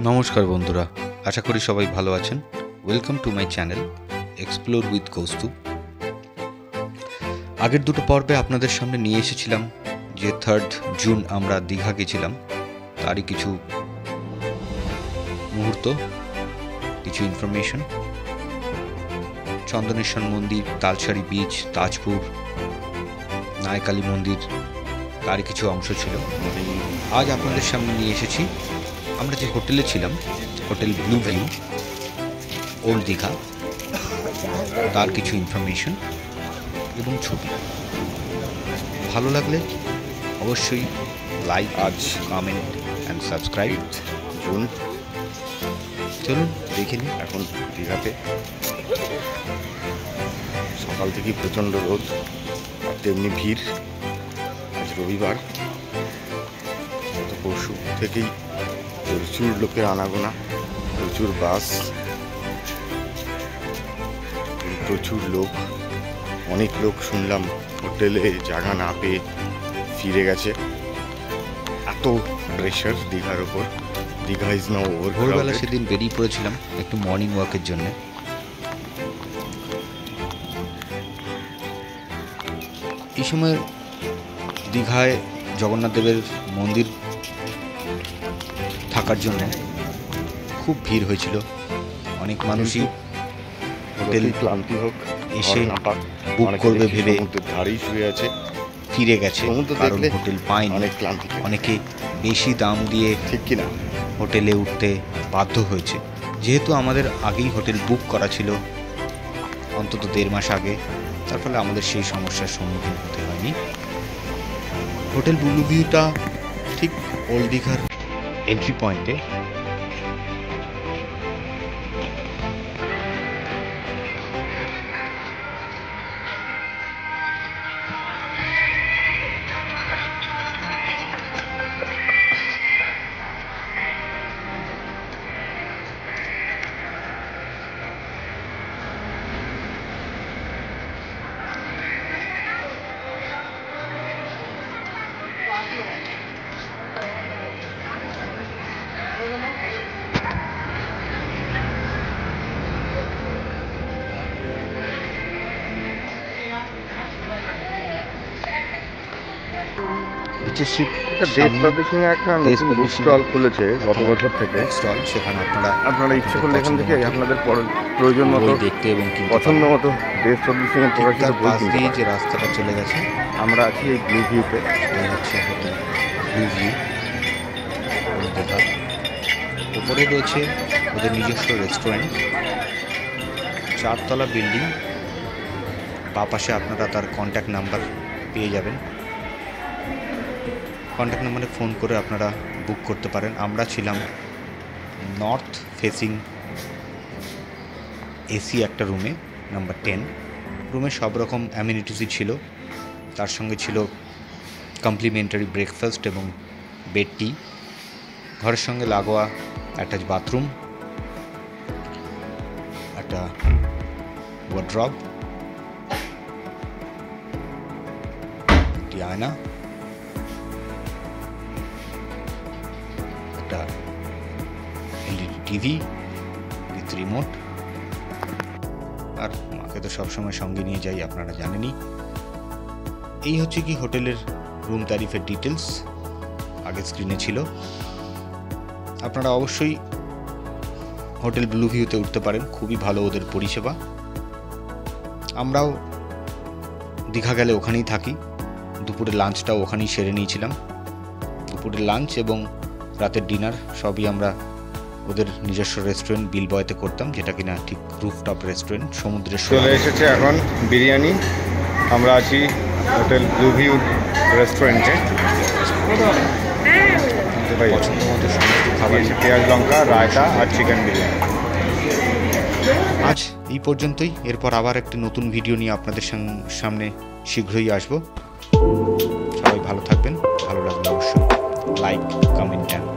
নমস্কার বন্ধুরা, আশা করি সবাই ভালো আছেন। Welcome to my channel explore with Kaustubh. আগের দুটো পর্বে আপনাদের সামনে নিয়ে এসেছিলাম যে 3 জুন আমরা দীঘা গেছিলাম, তারই কিছু মুহূর্ত, কিছু ইনফরমেশন। চন্দনেশ্বর মন্দির, তালসারি বিচ, তাজপুর, নায়কালী মন্দির, তারই কিছু অংশ ছিল। আজ আপনাদের সামনে নিয়ে এসেছি আমরা যে হোটেলে ছিলাম, hotel blue view, old Digha, তার কিছু ইনফরমেশন এবং ছবি। ভালো লাগলে অবশ্যই লাইক, কমেন্ট অ্যান্ড সাবস্ক্রাইব। চলুন দেখে নিই। এখন দীঘাতে সকাল থেকেই প্রচণ্ড রোদ আর তেমনি ভিড়। আজ রবিবার, গত পরশু থেকেই প্রচুর লোকের আনাগোনা, প্রচুর বাস, প্রচুর লোক। অনেক লোক শুনলাম হোটেলে জায়গা না পেয়ে ফিরে গেছে। এত প্রেশার দীঘার ওপর। Digha is now over. ভোরবেলা সেদিন বেরিয়ে পড়েছিলাম একটু মর্নিং ওয়াকের জন্য। এই সময় দীঘায় জগন্নাথ দেবের মন্দির থাকার জন্য খুব ভিড় হয়েছিল। অনেক মানুষই হোটেল ক্লান্তি হোক এসে বুক করবে ভেবে ধারেই শুয়ে আছে, ফিরে গেছে, কারণ হোটেল পায়নি। অনেক ক্লান্তি, অনেকে বেশি দাম দিয়ে ঠিক কিনা হোটেলে উঠতে বাধ্য হয়েছে। যেহেতু আমাদের আগেই হোটেল বুক করা ছিল অন্তত 1.5 মাস আগে, তার ফলে আমাদের সেই সমস্যার সম্মুখীন হতে হয়নি। হোটেল ব্লু ভিউটা ঠিক ওল্ড দীঘার এন্ট্রি পয়েন্টে। স্টল খুলেছে গত বছর থেকে, স্টল, সেখানে আপনারা ইচ্ছে করলে এখান থেকে আপনাদের প্রয়োজন মতো দেখতে এবং পছন্দ মতো দেশ সার্ভিসিং এর প্রকাশিত বই কিনতে পারেন। যে রাস্তাটা চলে গেছে, আমরা আছি এই ব্লু ভিউতে। হচ্ছে হোটেল ব্লু ভিউ দীঘা। উপরে রয়েছে ওদের নিজস্ব রেস্টুরেন্ট, 4 তলা বিল্ডিং। বা পাশে আপনারা তার কন্ট্যাক্ট নাম্বার পেয়ে যাবেন। কন্ট্যাক্ট নাম্বারে ফোন করে আপনারা বুক করতে পারেন। আমরা ছিলাম নর্থ ফেসিং এসি একটা রুমে, নাম্বার 10 রুমে। সব রকম অ্যামিনিটিসই ছিল, তার সঙ্গে ছিল কমপ্লিমেন্টারি ব্রেকফাস্ট এবং বেড টি। ঘরের সঙ্গে লাগোয়া অ্যাটাচ বাথরুম, একটা ওয়ার্ড্রব, একটি আয়না, একটা এলইডি টিভি উইথ রিমোট। আর মাকে তো সবসময় সঙ্গে নিয়ে যাই, আপনারা জানেনই। এই হচ্ছে কি হোটেলের রুম তারিফের ডিটেলস, আগের স্ক্রিনে ছিল। আপনারা অবশ্যই হোটেল ব্লু ভিউতে উঠতে পারেন, খুবই ভালো ওদের পরিষেবা। আমরাও দীঘা গেলে ওখানেই থাকি। দুপুরের লাঞ্চটাও ওখানেই সেরে নিয়েছিলাম। দুপুরের লাঞ্চ এবং রাতের ডিনার সবই আমরা ওদের নিজস্ব রেস্টুরেন্ট বিলবয়তে করতাম, যেটা কিনা ঠিক রুফটপ রেস্টুরেন্ট, সমুদ্রের চলে এসেছে এখন বিরিয়ানি। আমরা আছি হোটেল ব্লু ভিউ রেস্টুরেন্টে। পছন্দ মতো সমস্ত খাবার, পেঁয়াজ লঙ্কা, রায়তা আর চিকেন বিরিয়ানি। আজ এই পর্যন্তই। এরপর আবার একটি নতুন ভিডিও নিয়ে আপনাদের সামনে শীঘ্রই আসবো। সবাই ভালো থাকবেন। ভালো লাগলে অবশ্যই লাইক, কমেন্ট অ্যান্ড